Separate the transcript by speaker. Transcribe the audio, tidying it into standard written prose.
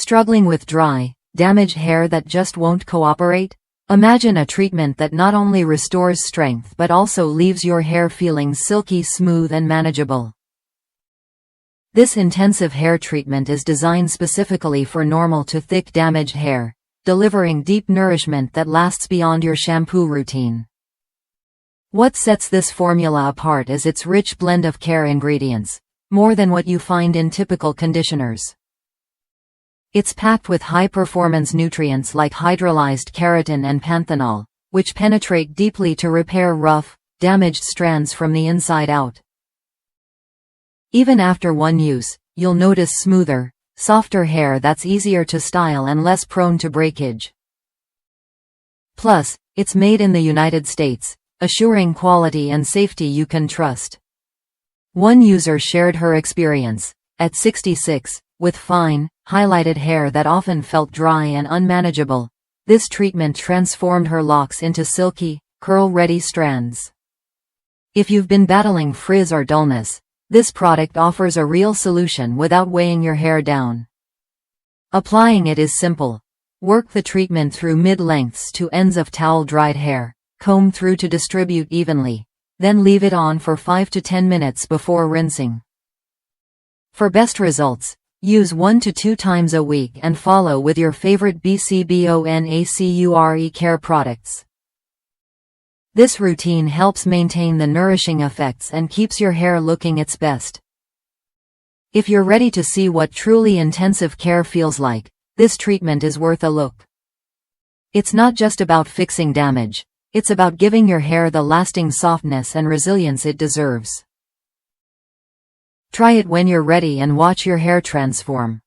Speaker 1: Struggling with dry, damaged hair that just won't cooperate? Imagine a treatment that not only restores strength but also leaves your hair feeling silky smooth and manageable. This intensive hair treatment is designed specifically for normal to thick damaged hair, delivering deep nourishment that lasts beyond your shampoo routine. What sets this formula apart is its rich blend of care ingredients, more than what you find in typical conditioners. It's packed with high-performance nutrients like hydrolyzed keratin and panthenol, which penetrate deeply to repair rough, damaged strands from the inside out. Even after one use, you'll notice smoother, softer hair that's easier to style and less prone to breakage. Plus, it's made in the United States, assuring quality and safety you can trust. One user shared her experience. At 66, with fine, highlighted hair that often felt dry and unmanageable, this treatment transformed her locks into silky, curl-ready strands. If you've been battling frizz or dullness, this product offers a real solution without weighing your hair down. Applying it is simple. Work the treatment through mid-lengths to ends of towel-dried hair, comb through to distribute evenly, then leave it on for 5 to 10 minutes before rinsing. For best results, use 1 to 2 times a week and follow with your favorite BCBONACURE care products. This routine helps maintain the nourishing effects and keeps your hair looking its best. If you're ready to see what truly intensive care feels like, this treatment is worth a look. It's not just about fixing damage, it's about giving your hair the lasting softness and resilience it deserves. Try it when you're ready and watch your hair transform.